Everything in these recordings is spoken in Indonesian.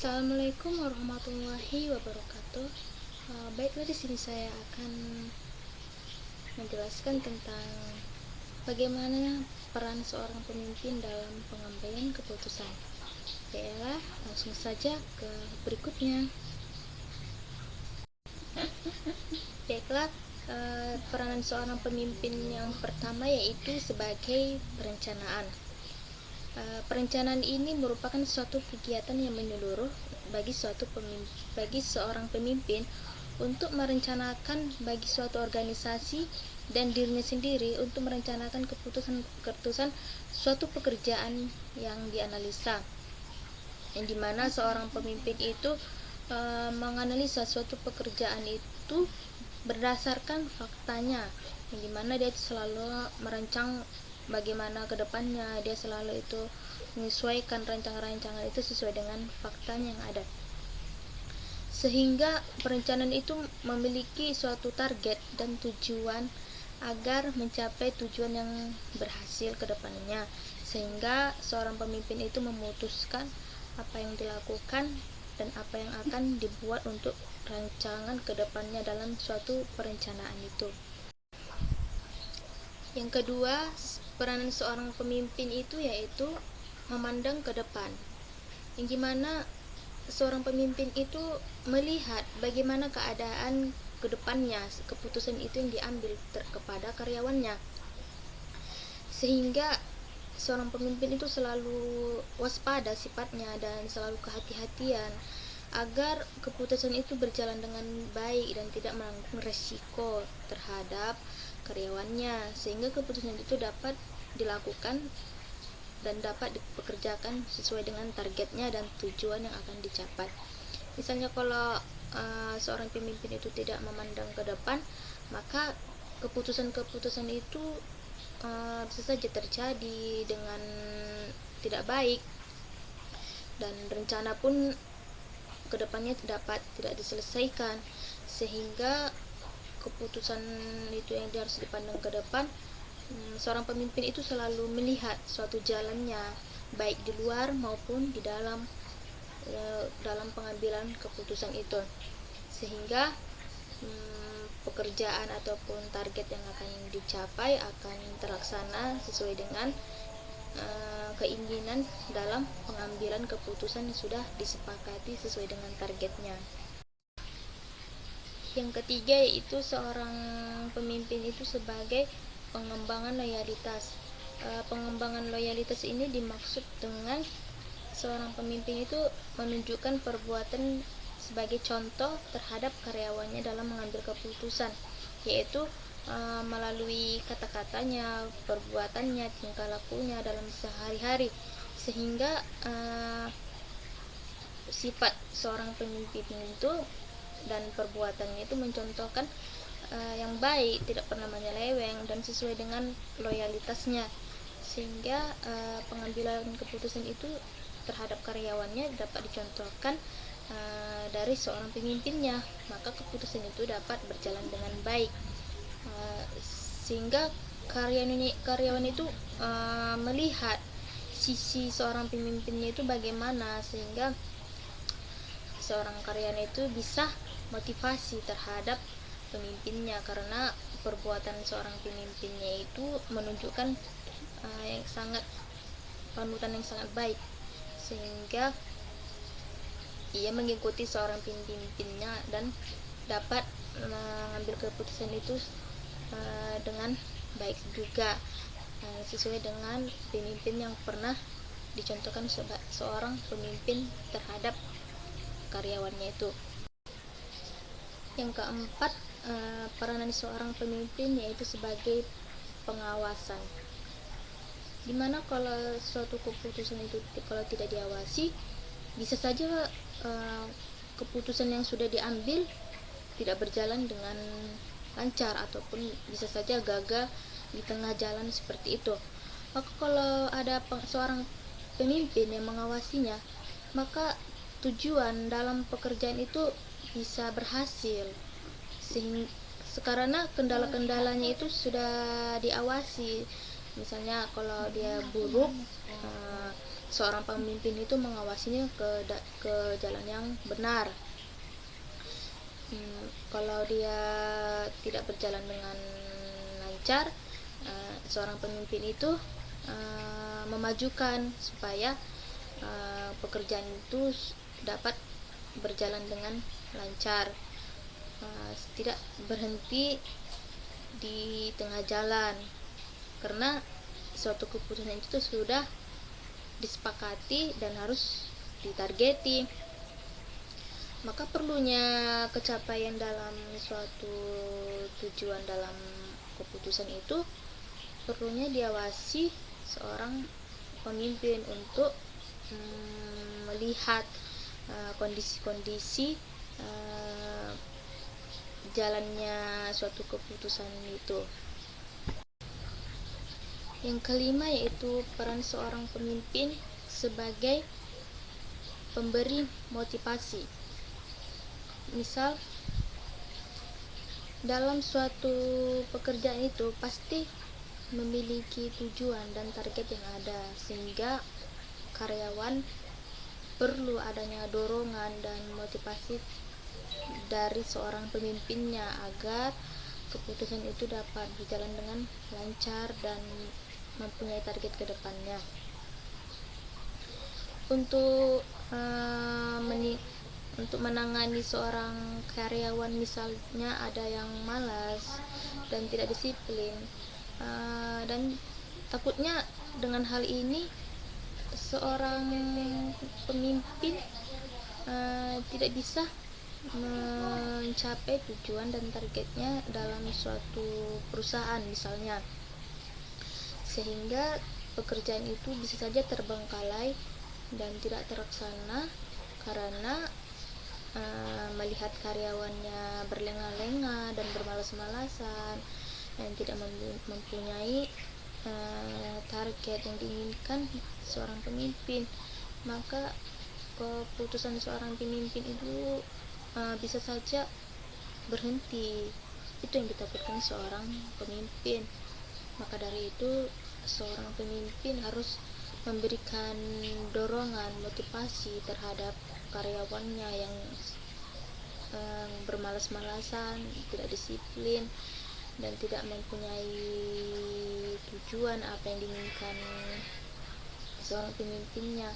Assalamualaikum warahmatullahi wabarakatuh. Baiklah, di sini saya akan menjelaskan tentang bagaimana peran seorang pemimpin dalam pengambilan keputusan. Baiklah, langsung saja ke berikutnya. Baiklah, peranan seorang pemimpin yang pertama yaitu sebagai perencanaan. Perencanaan ini merupakan suatu kegiatan yang menyeluruh bagi seorang pemimpin untuk merencanakan bagi suatu organisasi dan dirinya sendiri untuk merencanakan keputusan suatu pekerjaan yang dianalisa, yang dimana seorang pemimpin itu menganalisa suatu pekerjaan itu berdasarkan faktanya, yang dimana dia selalu merancang bagaimana kedepannya, dia selalu itu menyesuaikan rancangan-rancangan itu sesuai dengan faktanya yang ada, sehingga perencanaan itu memiliki suatu target dan tujuan agar mencapai tujuan yang berhasil kedepannya, sehingga seorang pemimpin itu memutuskan apa yang dilakukan dan apa yang akan dibuat untuk rancangan kedepannya dalam suatu perencanaan itu. Yang kedua, peranan seorang pemimpin itu yaitu memandang ke depan, yang dimana seorang pemimpin itu melihat bagaimana keadaan ke depannya, keputusan itu yang diambil kepada karyawannya, sehingga seorang pemimpin itu selalu waspada sifatnya dan selalu kehati-hatian agar keputusan itu berjalan dengan baik dan tidak menanggung resiko terhadap karyawannya, sehingga keputusan itu dapat dilakukan dan dapat dipekerjakan sesuai dengan targetnya dan tujuan yang akan dicapai. Misalnya kalau seorang pemimpin itu tidak memandang ke depan, maka keputusan-keputusan itu bisa saja terjadi dengan tidak baik, dan rencana pun kedepannya dapat tidak diselesaikan, sehingga keputusan itu yang harus dipandang ke depan, seorang pemimpin itu selalu melihat suatu jalannya baik di luar maupun di dalam pengambilan keputusan itu, sehingga pekerjaan ataupun target yang akan dicapai akan terlaksana sesuai dengan keinginan dalam pengambilan keputusan yang sudah disepakati sesuai dengan targetnya. Yang ketiga yaitu seorang pemimpin itu sebagai pengembangan loyalitas. Pengembangan loyalitas ini dimaksud dengan seorang pemimpin itu menunjukkan perbuatan sebagai contoh terhadap karyawannya dalam mengambil keputusan, yaitu melalui kata-katanya, perbuatannya, tingkah lakunya dalam sehari-hari, sehingga sifat seorang pemimpin itu dan perbuatannya itu mencontohkan yang baik, tidak pernah menyeleweng dan sesuai dengan loyalitasnya, sehingga pengambilan keputusan itu terhadap karyawannya dapat dicontohkan dari seorang pemimpinnya, maka keputusan itu dapat berjalan dengan baik, sehingga karyawan itu melihat sisi seorang pemimpinnya itu bagaimana, sehingga seorang karyawan itu bisa motivasi terhadap pemimpinnya, karena perbuatan seorang pemimpinnya itu menunjukkan yang sangat panutan yang sangat baik, sehingga ia mengikuti seorang pemimpinnya dan dapat mengambil keputusan itu dengan baik juga, sesuai dengan pemimpin yang pernah dicontohkan seorang pemimpin terhadap karyawannya itu. Yang keempat, peranan seorang pemimpin yaitu sebagai pengawasan, dimana kalau suatu keputusan itu kalau tidak diawasi, bisa saja keputusan yang sudah diambil tidak berjalan dengan lancar ataupun bisa saja gagal di tengah jalan seperti itu. Maka kalau ada seorang pemimpin yang mengawasinya, maka tujuan dalam pekerjaan itu bisa berhasil, karena kendala-kendalanya itu sudah diawasi. Misalnya kalau dia buruk, seorang pemimpin itu mengawasinya ke jalan yang benar. Kalau dia tidak berjalan dengan lancar, seorang pemimpin itu memajukan supaya pekerjaan itu dapat berjalan dengan lancar, tidak berhenti di tengah jalan, karena suatu keputusan itu sudah disepakati dan harus ditargeti. Maka perlunya kecapaian dalam suatu tujuan dalam keputusan itu perlunya diawasi seorang pemimpin untuk melihat kondisi-kondisi jalannya suatu keputusan itu. Yang kelima yaitu peran seorang pemimpin sebagai pemberi motivasi. Misal, dalam suatu pekerjaan itu pasti memiliki tujuan dan target yang ada, sehingga karyawan perlu adanya dorongan dan motivasi dari seorang pemimpinnya agar keputusan itu dapat berjalan dengan lancar dan mempunyai target ke depannya. Untuk menangani seorang karyawan, misalnya ada yang malas dan tidak disiplin, dan takutnya dengan hal ini seorang pemimpin tidak bisa mencapai tujuan dan targetnya dalam suatu perusahaan misalnya, sehingga pekerjaan itu bisa saja terbengkalai dan tidak terlaksana karena melihat karyawannya berlenga-lenga dan bermalas-malasan dan tidak mempunyai target yang diinginkan seorang pemimpin. Maka keputusan seorang pemimpin itu bisa saja berhenti. Itu yang ditakutkan seorang pemimpin. Maka dari itu seorang pemimpin harus memberikan dorongan, motivasi terhadap karyawannya yang bermalas-malasan, tidak disiplin dan tidak mempunyai tujuan apa yang diinginkan seorang pemimpinnya.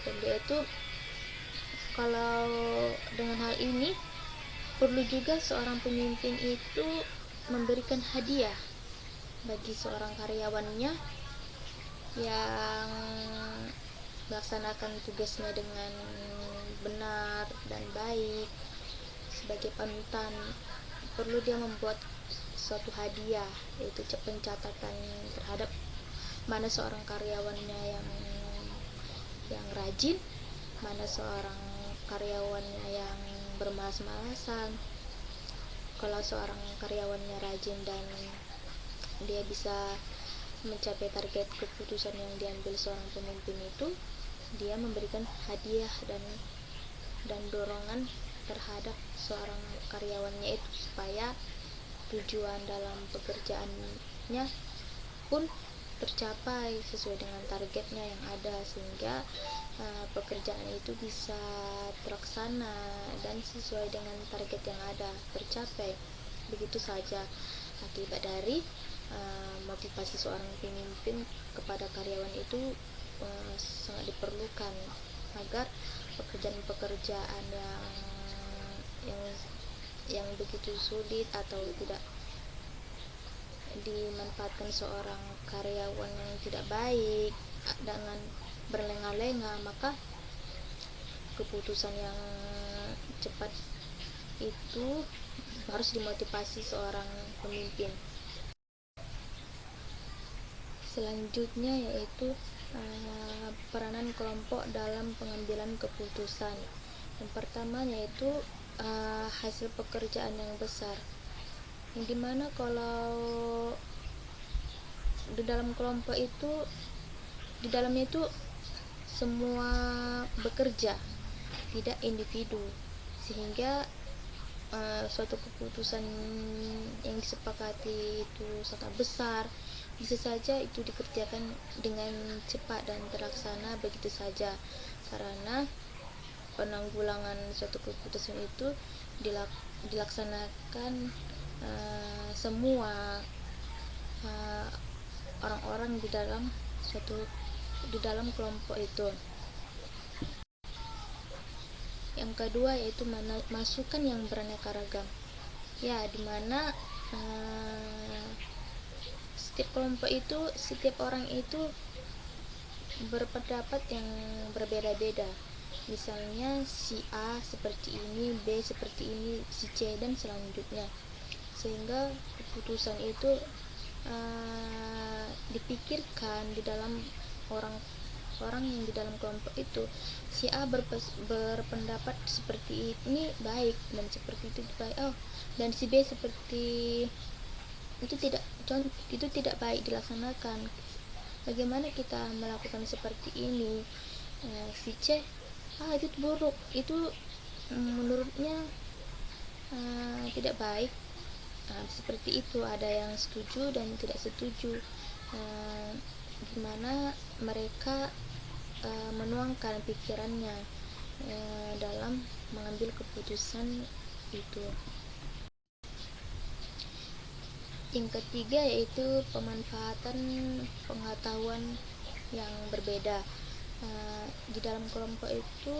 Dan dia itu, kalau dengan hal ini perlu juga seorang pemimpin itu memberikan hadiah bagi seorang karyawannya yang melaksanakan tugasnya dengan benar dan baik. Sebagai panutan, perlu dia membuat suatu hadiah, yaitu pencatatan terhadap mana seorang karyawannya yang rajin, mana seorang karyawannya yang bermalas-malasan. Kalau seorang karyawannya rajin dan dia bisa mencapai target keputusan yang diambil seorang pemimpin itu, dia memberikan hadiah dan dorongan terhadap seorang karyawannya itu supaya tujuan dalam pekerjaannya pun tercapai sesuai dengan targetnya yang ada, sehingga pekerjaan itu bisa terlaksana dan sesuai dengan target yang ada tercapai. Begitu saja akibat dari motivasi seorang pemimpin kepada karyawan itu sangat diperlukan agar pekerjaan-pekerjaan yang begitu sulit atau tidak dimanfaatkan seorang karyawan yang tidak baik dengan berlenga-lenga, maka keputusan yang cepat itu harus dimotivasi seorang pemimpin. Selanjutnya yaitu peranan kelompok dalam pengambilan keputusan. Yang pertama yaitu hasil pekerjaan yang besar, yang dimana kalau di dalam kelompok itu, di dalamnya itu semua bekerja, tidak individu, sehingga suatu keputusan yang disepakati itu sangat besar bisa saja itu dikerjakan dengan cepat dan terlaksana begitu saja, karena penanggulangan suatu keputusan itu dilaksanakan semua orang-orang di dalam kelompok itu. Yang kedua yaitu masukan yang beraneka ragam, ya dimana setiap orang itu berpendapat yang berbeda-beda. Misalnya si A seperti ini, B seperti ini, si C dan selanjutnya, sehingga keputusan itu dipikirkan di dalam orang yang di dalam kelompok itu. Si A berpendapat seperti ini baik dan seperti itu baik, dan si B seperti itu tidak baik dilaksanakan. Bagaimana kita melakukan seperti ini? Si C, itu buruk, itu menurutnya tidak baik. Seperti itu, ada yang setuju dan tidak setuju. Gimana mereka menuangkan pikirannya dalam mengambil keputusan itu. Yang ketiga yaitu pemanfaatan pengetahuan yang berbeda. Di dalam kelompok itu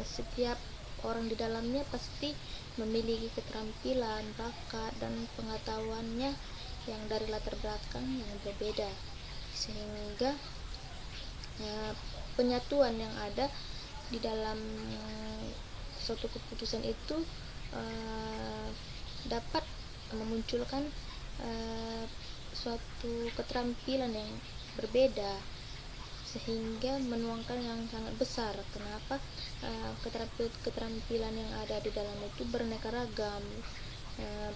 setiap orang di dalamnya pasti memiliki keterampilan, bakat, dan pengetahuannya yang dari latar belakang yang berbeda, sehingga penyatuan yang ada di dalam suatu keputusan itu dapat memunculkan suatu keterampilan yang berbeda, sehingga menuangkan yang sangat besar. Kenapa? Keterampilan yang ada di dalam itu beraneka ragam,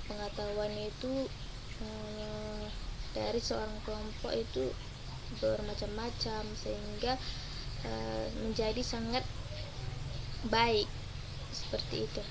pengetahuannya itu dari seorang kelompok itu bermacam-macam, sehingga menjadi sangat baik seperti itu.